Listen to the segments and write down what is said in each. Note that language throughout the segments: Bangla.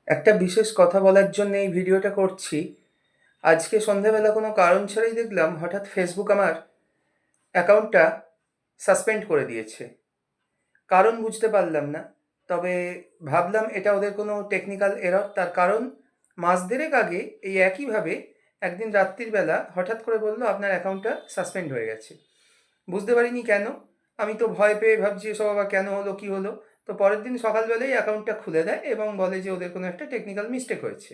একটা বিশেষ কথা বলার জন্য এই ভিডিওটা করছি। আজকে সন্ধ্যাবেলা কোনো কারণ ছাড়াই দেখলাম হঠাৎ ফেসবুক আমার অ্যাকাউন্টটা সাসপেন্ড করে দিয়েছে। কারণ বুঝতে পারলাম না। তবে ভাবলাম এটা ওদের কোনো টেকনিক্যাল এরর। তার কারণ মাস দেড়েক আগে এই একইভাবে একদিন রাত্রির বেলা হঠাৎ করে বলল আপনার অ্যাকাউন্টটা সাসপেন্ড হয়ে গেছে। বুঝতে পারিনি কেন। আমি তো ভয় পেয়ে ভাবছি এসব আবার কেন হলো, কী হলো? তো পরের দিন সকালবেলাই অ্যাকাউন্টটা খুলে দেয় এবং বলে যে ওদের কোনো একটা টেকনিক্যাল মিস্টেক হয়েছে।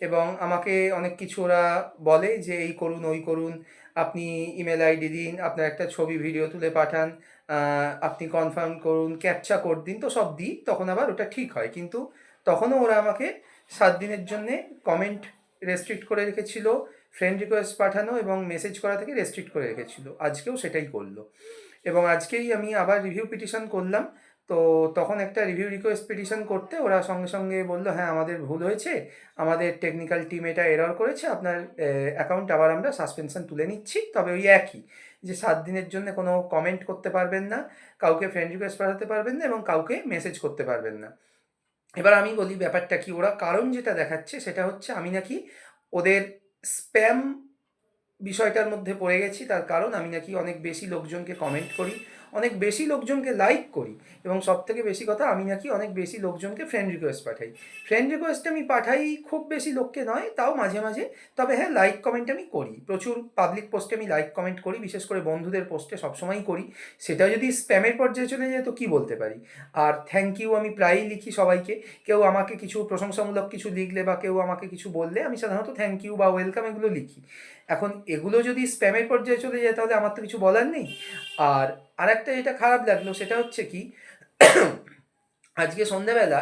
এবং আমাকে অনেক কিছু ওরা বলে যে এই করুন, ওই করুন, আপনি ইমেল আইডি দিন, আপনার একটা ছবি ভিডিও তুলে পাঠান, আপনি কনফার্ম করুন, ক্যাপচা কোড দিন। তো সব দিই, তখন আবার ওটা ঠিক হয়। কিন্তু তখনও ওরা আমাকে 7 দিনের জন্যে কমেন্ট রেস্ট্রিক্ট করে রেখেছিল, ফ্রেন্ড রিকোয়েস্ট পাঠানো এবং মেসেজ করা থেকে রেস্ট্রিক্ট করে রেখেছিল। আজকেও সেটাই করলো। এবং আজকেই আমি আবার রিভিউ পিটিশন করলাম। তো তখন একটা রিভিউ রিকোয়েস্ট পিটিশন করতে ওরা সঙ্গে সঙ্গে বলল, হ্যাঁ আমাদের ভুল হয়েছে, আমাদের টেকনিক্যাল টিম এটা এরর করেছে, আপনার অ্যাকাউন্ট আবার আমরা সাসপেনশন তুলে নিচ্ছি। তবে ওই একই, যে 7 দিনের জন্য কোনো কমেন্ট করতে পারবেন না, কাউকে ফ্রেন্ড রিকোয়েস্ট পাঠাতে পারবেন না এবং কাউকে মেসেজ করতে পারবেন না। এবার আমি বলি ব্যাপারটা কি। ওরা কারণ যেটা দেখাচ্ছে সেটা হচ্ছে আমি নাকি ওদের স্প্যাম বিষয়টার মধ্যে পড়ে গেছি। তার কারণ আমি নাকি অনেক বেশি লোকজনকে কমেন্ট করি, অনেক বেশি লোকজনকে লাইক করি, এবং সবথেকে বেশি কথা আমি নাকি অনেক বেশি লোকজনকে ফ্রেন্ড রিকোয়েস্ট পাঠাই। ফ্রেন্ড রিকোয়েস্ট আমি পাঠাই খুব বেশি লোককে নয়, তাও মাঝে মাঝে। তবে হ্যাঁ, লাইক কমেন্ট আমি করি প্রচুর। পাবলিক পোস্টে আমি লাইক কমেন্ট করি, বিশেষ করে বন্ধুদের পোস্টে সবসময়ই করি। সেটা যদি স্প্যামের পর্যায়ে চলে যায় তো কী বলতে পারি। আর থ্যাংক ইউ আমি প্রায়ই লিখি সবাইকে। কেউ আমাকে কিছু প্রশংসামূলক কিছু লিখলে বা কেউ আমাকে কিছু বললে আমি সাধারণত থ্যাংক ইউ বা ওয়েলকাম এগুলো লিখি। এখন এগুলো যদি স্প্যামের পর্যায়ে চলে যায় তাহলে আমার তো কিছু বলার নেই। আর আরেকটা যেটা খারাপ লাগলো সেটা হচ্ছে কি, আজকে সন্ধ্যাবেলা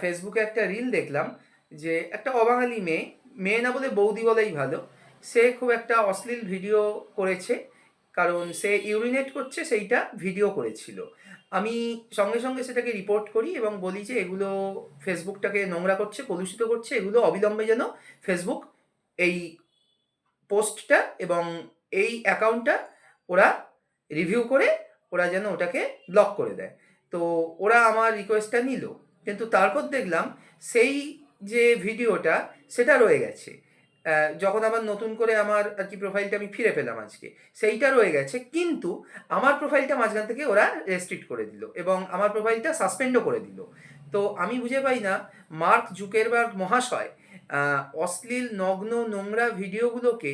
ফেসবুকে একটা রিল দেখলাম যে একটা অবাঙালি মেয়ে, মেয়ে না বলে বৌদি বলেই ভালো, সে খুব একটা অশ্লীল ভিডিও করেছে। কারণ সে ইউরিনেট করছে সেইটা ভিডিও করেছিল। আমি সঙ্গে সঙ্গে সেটাকে রিপোর্ট করি এবং বলি যে এগুলো ফেসবুকটাকে নোংরা করছে, কলুষিত করছে। এগুলো অবিলম্বে যেন ফেসবুক এই পোস্টটা এবং এই অ্যাকাউন্টটা ওরা রিভিউ করে ওরা যেন ওটাকে ব্লক করে দেয়। তো ওরা আমার রিকোয়েস্টটা নিল, কিন্তু তারপর দেখলাম সেই যে ভিডিওটা সেটা রয়ে গেছে। যখন আবার নতুন করে আমার আর কি প্রোফাইলটা আমি ফিরে পেলাম আজকে, সেইটা রয়ে গেছে। কিন্তু আমার প্রোফাইলটা মাঝখান থেকে ওরা রেস্ট্রিক্ট করে দিল এবং আমার প্রোফাইলটা সাসপেন্ডও করে দিল। তো আমি বুঝে পাই না, মার্ক জুকেরবার্গ মহাশয় অশ্লীল নগ্ন নোংরা ভিডিওগুলোকে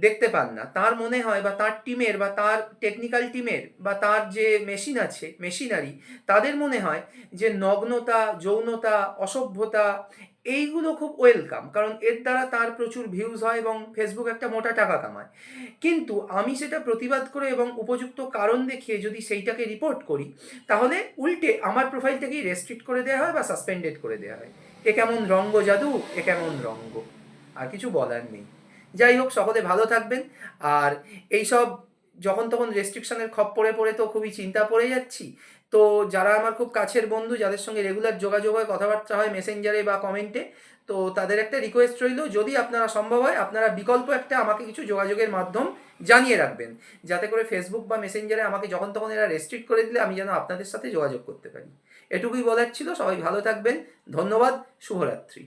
দেখতে পান না। তার মনে হয় বা তার টিমের বা তার টেকনিক্যাল টিমের বা তার যে মেশিন আছে, মেশিনারি, তাদের মনে হয় যে নগ্নতা, যৌনতা, অসভ্যতা এইগুলো খুব ওয়েলকাম, কারণ এর দ্বারা তার প্রচুর ভিউজ হয় এবং ফেসবুক একটা মোটা টাকা কামায়। কিন্তু আমি সেটা প্রতিবাদ করে এবং উপযুক্ত কারণ দেখিয়ে যদি সেইটাকে রিপোর্ট করি, তাহলে উল্টে আমার প্রোফাইলটাকেই রেস্ট্রিক্ট করে দেওয়া হয় বা সাসপেন্ডেড করে দেওয়া হয়। এ কেমন রঙ্গ জাদু, এ কেমন রঙ্গ, আর কিছু বলার নেই। যাই হোক, সকলে ভালো থাকবেন। আর এইসব যখন তখন রেস্ট্রিকশনের খপ্পরে পড়ে তো খুবই চিন্তা পড়ে যাচ্ছি। তো যারা আমার খুব কাছের বন্ধু, যাদের সঙ্গে রেগুলার যোগাযোগ হয়, কথাবার্তা হয় মেসেঞ্জারে বা কমেন্টে, তো তাদের একটা রিকোয়েস্ট রইল, যদি আপনারা সম্ভব হয় আপনারা বিকল্প একটা আমাকে কিছু যোগাযোগের মাধ্যম জানিয়ে রাখবেন, যাতে করে ফেসবুক বা মেসেঞ্জারে আমাকে যখন তখন এরা রেস্ট্রিক্ট করে দিলে আমি যেন আপনাদের সাথে যোগাযোগ করতে পারি। এটুকুই বলার ছিল। সবাই ভালো থাকবেন। ধন্যবাদ। শুভরাত্রি।